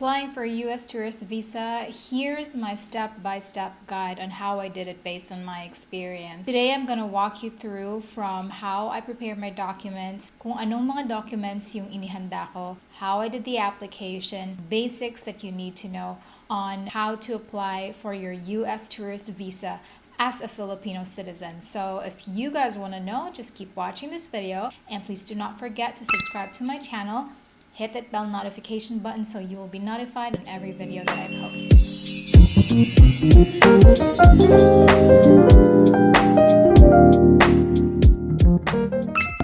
applying for a US tourist visa, here's my step-by-step guide on how I did it based on my experience. Today, I'm gonna walk you through from how I prepare my documents, kung anong mga documents yung inihanda ko, how I did the application, basics that you need to know on how to apply for your US tourist visa as a Filipino citizen. So if you guys want to know, just keep watching this video, and please do not forget to subscribe to my channel. Hit that bell notification button so you will be notified on every video that I post.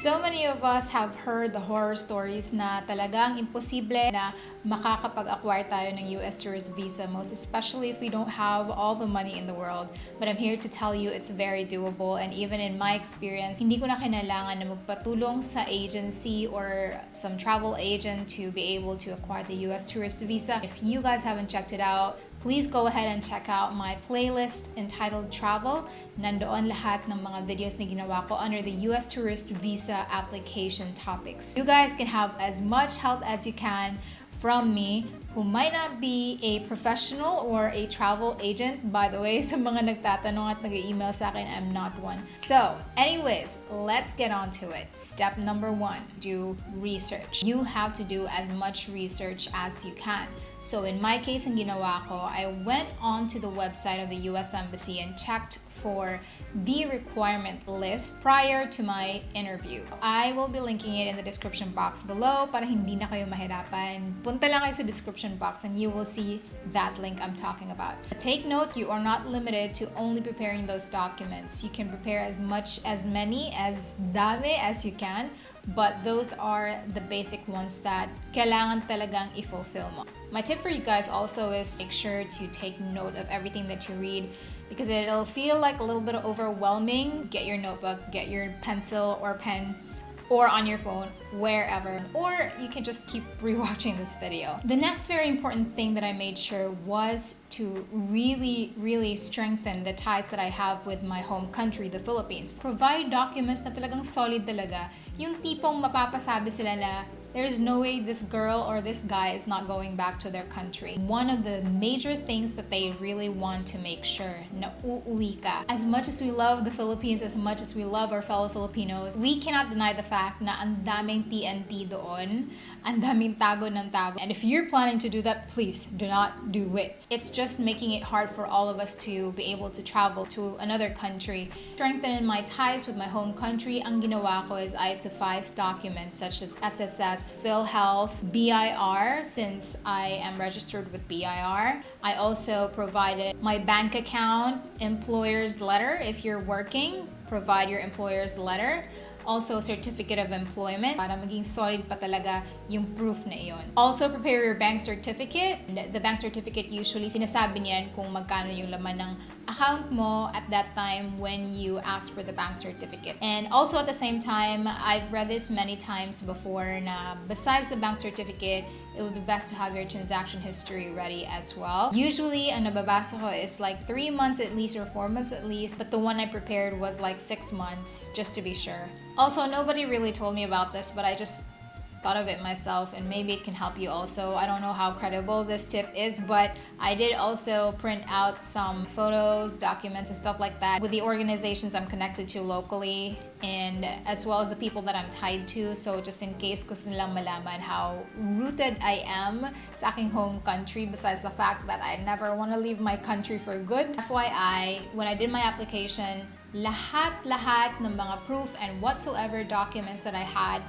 So many of us have heard the horror stories na talagang imposible na makakapag-acquire tayo ng US tourist visa, most especially if we don't have all the money in the world. But I'm here to tell you it's very doable, and even in my experience, hindi ko na kinailangan na magpatulong sa agency or some travel agent to be able to acquire the US tourist visa. If you guys haven't checked it out, please go ahead and check out my playlist entitled Travel. Nandoon lahat ng mga videos na ginawa ko under the US tourist visa application topics. You guys can have as much help as you can from me, who might not be a professional or a travel agent. By the way, sa mga nagtatanong at nag-email sa akin, I'm not one. So, anyways, let's get on to it. Step number 1, do research. You have to do as much research as you can. So in my case, ang ginawa ko, I went onto the website of the US Embassy and checked for the requirement list prior to my interview. I will be linking it in the description box below para hindi na kayo mahirapan. Punta lang kayo sa description box and you will see that link I'm talking about. Take note, you are not limited to only preparing those documents. You can prepare as many, as dami as you can. But those are the basic ones that kailangan talagang i-fulfill mo. My tip for you guys also is make sure to take note of everything that you read, because it'll feel like a little bit overwhelming. Get your notebook, get your pencil or pen, or on your phone, wherever, or you can just keep rewatching this video. The next very important thing that I made sure was to really strengthen the ties that I have with my home country, the Philippines. Provide documents na talagang solid talaga. Yung tipong mapapasabi sila na there's no way this girl or this guy is not going back to their country. One of the major things that they really want to make sure na uuwi ka. As much as we love the Philippines, as much as we love our fellow Filipinos, we cannot deny the fact na ang daming TNT doon, ang daming tago ng tago. And if you're planning to do that, please do not do it. It's just making it hard for all of us to be able to travel to another country. Strengthening my ties with my home country, ang ginawa ko is I suffice documents such as SSS, PhilHealth, BIR, since I am registered with BIR. I also provided my bank account, employer's letter. If you're working, provide your employer's letter. Also, certificate of employment para maging solid pa talaga yung proof na iyon. Also, prepare your bank certificate. The bank certificate usually sinasabi niyan kung magkano yung laman ng account mo at that time when you ask for the bank certificate. And also at the same time, I've read this many times before na besides the bank certificate, it would be best to have your transaction history ready as well. Usually, ang nababasa ko is like 3 months at least or 4 months at least, but the one I prepared was like 6 months just to be sure. Also, nobody really told me about this, but I just thought of it myself, and maybe it can help you also. I don't know how credible this tip is, but I did also print out some photos, documents, and stuff like that with the organizations I'm connected to locally, and as well as the people that I'm tied to. So just in case gusto nilang malaman how rooted I am sa aking home country, besides the fact that I never want to leave my country for good. FYI, when I did my application, lahat ng mga proof and whatsoever documents that I had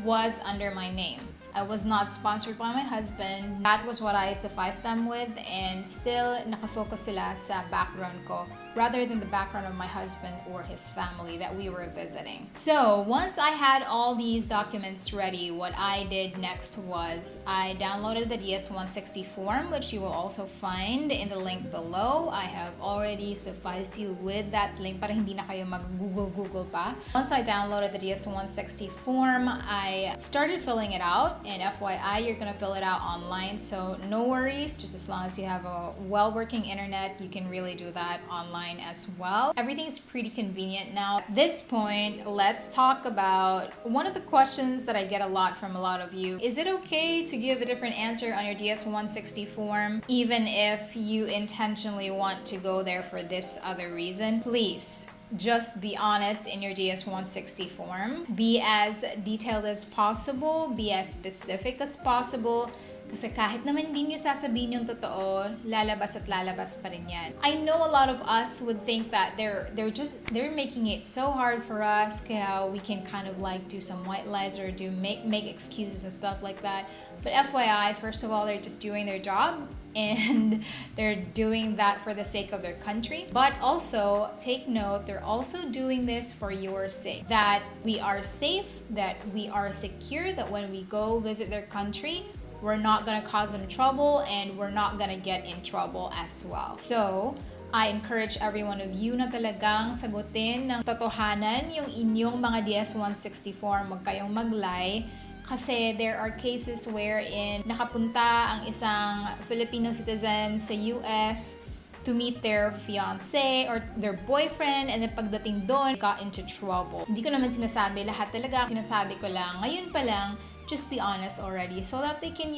was under my name. I was not sponsored by my husband. That was what I sufficed them with, and still nakafocus sila sa background ko rather than the background of my husband or his family that we were visiting. So once I had all these documents ready, what I did next was I downloaded the DS-160 form, which you will also find in the link below. I have already sufficed you with that link para hindi na kayo mag-Google pa. Once I downloaded the DS-160 form, I started filling it out. And FYI, you're gonna fill it out online, so no worries. Just as long as you have a well-working internet, you can really do that online. online as well. Everything's pretty convenient now. At this point, let's talk about one of the questions that I get a lot from a lot of you. Is it okay to give a different answer on your DS-160 form even if you intentionally want to go there for this other reason? Please, just be honest in your DS-160 form. Be as detailed as possible. Be as specific as possible. Kasi kahit naman hindi nyo sasabihin yung totoo, lalabas at lalabas pa rin yan. I know a lot of us would think that they're making it so hard for us, kaya we can kind of like do some white lies or make excuses and stuff like that. But FYI, first of all, they're just doing their job and they're doing that for the sake of their country. But also, take note, they're also doing this for your sake. That we are safe, that we are secure, that when we go visit their country, we're not gonna cause them trouble and we're not gonna get in trouble as well. So, I encourage every one of you na talagang sagutin ng totohanan yung inyong mga DS-160 form. Huwag kayong mag-lie. Kasi there are cases wherein nakapunta ang isang Filipino citizen sa US to meet their fiancé or their boyfriend, and then pagdating doon, got into trouble. Hindi ko naman sinasabi lahat talaga. Sinasabi ko lang, ngayon pa lang, just be honest already so that they can,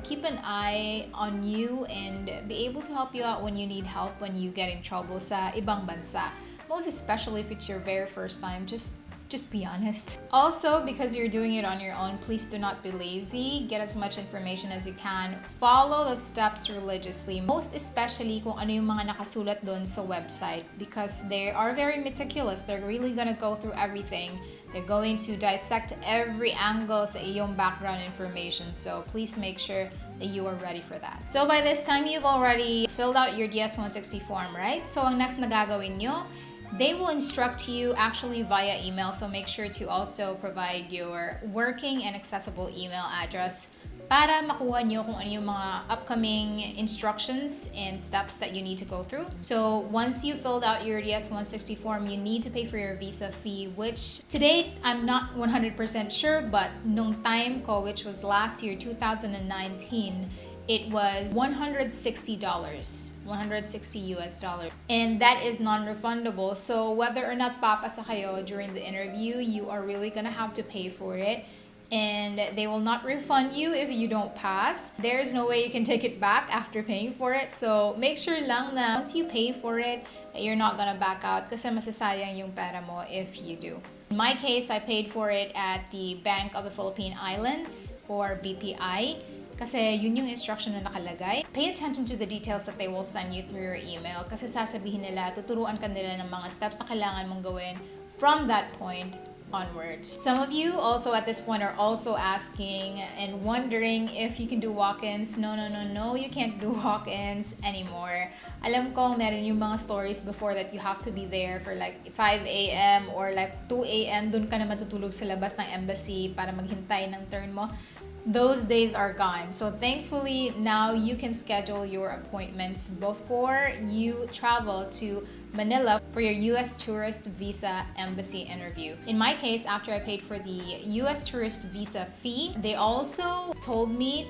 keep an eye on you and be able to help you out when you need help when you get in trouble sa ibang bansa. Most especially if it's your very first time, just be honest. Also, because you're doing it on your own, please do not be lazy. Get as much information as you can. Follow the steps religiously. Most especially kung ano yung mga nakasulat doon sa website, because they are very meticulous. They're really gonna go through everything. They're going to dissect every angle sa iyong background information. So please make sure that you are ready for that. So by this time, you've already filled out your DS-160 form, right? So ang next na gagawin nyo, they will instruct you actually via email. So make sure to also provide your working and accessible email address para makuha nyo kung ano yung mga upcoming instructions and steps that you need to go through. So once you filled out your DS-160 form, you need to pay for your visa fee, which to date, I'm not 100% sure, but nung time ko, which was last year, 2019, it was $160, $160 US dollars. And that is non-refundable. So whether or not papasa kayo during the interview, you are really gonna have to pay for it. And they will not refund you if you don't pass. There's no way you can take it back after paying for it. So make sure lang na once you pay for it, that you're not gonna back out kasi masasayang yung pera mo if you do. In my case, I paid for it at the Bank of the Philippine Islands or BPI. Kasi yun yung instruction na nakalagay. Pay attention to the details that they will send you through your email. Kasi sasabihin nila, tuturuan ka nila ng mga steps na kailangan mong gawin from that point onwards. Some of you also at this point are also asking and wondering if you can do walk-ins. No, you can't do walk-ins anymore. Alam ko meron yung mga stories before that you have to be there for like 5 a.m. or like 2 a.m. Dun ka na matutulog sa labas ng embassy para maghintay ng turn mo. Those days are gone. So thankfully, now you can schedule your appointments before you travel to Manila for your U.S. tourist visa embassy interview. In my case, after I paid for the U.S. tourist visa fee, they also told me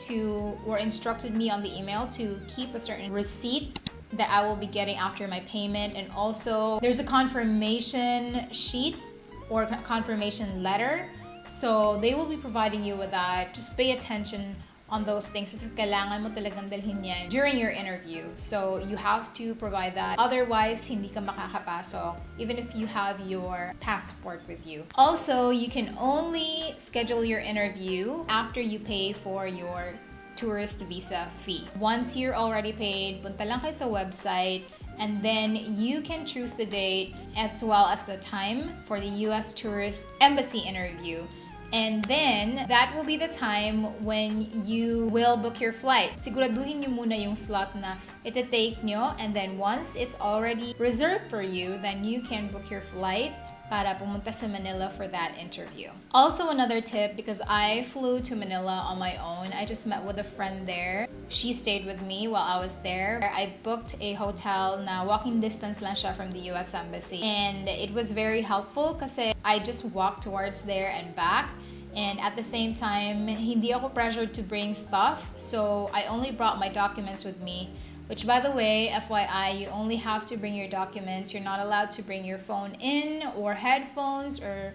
or instructed me on the email to keep a certain receipt that I will be getting after my payment. And also, there's a confirmation sheet or confirmation letter. So they will be providing you with that. Just pay attention on those things kasi kailangan mo talagang dalhin yan during your interview. So you have to provide that. Otherwise, hindi ka makakapasok even if you have your passport with you. Also, you can only schedule your interview after you pay for your tourist visa fee. Once you're already paid, punta lang kayo sa website, and then you can choose the date as well as the time for the U.S. tourist embassy interview. And then, that will be the time when you will book your flight. Siguraduhin nyo muna yung slot na iti-take nyo, and then once it's already reserved for you, then you can book your flight para pumunta sa Manila for that interview. Also, another tip, because I flew to Manila on my own, I just met with a friend there. She stayed with me while I was there. I booked a hotel na walking distance lang siya from the US Embassy. And it was very helpful kasi I just walked towards there and back. And at the same time, hindi ako pressured to bring stuff. So I only brought my documents with me, which by the way, FYI, you only have to bring your documents. You're not allowed to bring your phone in or headphones or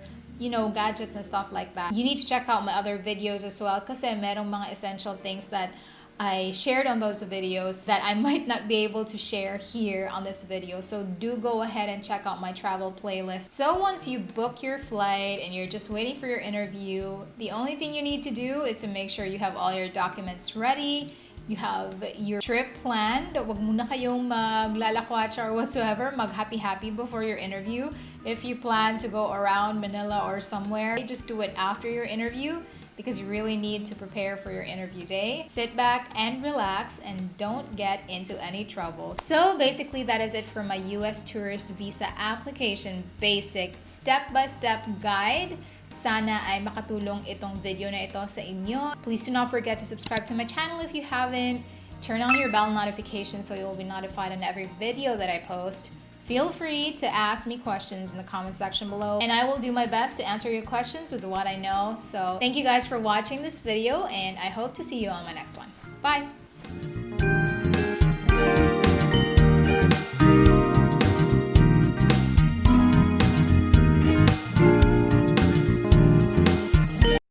gadgets and stuff like that. You need to check out my other videos as well kasi merong mga essential things that I shared on those videos that I might not be able to share here on this video. So do go ahead and check out my travel playlist. So once you book your flight and you're just waiting for your interview, the only thing you need to do is to make sure you have all your documents ready. You have your trip planned. Wag muna kayong maglalakwatsa or whatsoever. Mag-happy-happy before your interview. If you plan to go around Manila or somewhere, just do it after your interview because you really need to prepare for your interview day. Sit back and relax and don't get into any trouble. So basically, that is it for my US tourist visa application basic step-by-step guide. Sana ay makatulong itong video na ito sa inyo. Please do not forget to subscribe to my channel if you haven't. Turn on your bell notification so you will be notified on every video that I post. Feel free to ask me questions in the comment section below, and I will do my best to answer your questions with what I know. So thank you guys for watching this video, and I hope to see you on my next one. Bye!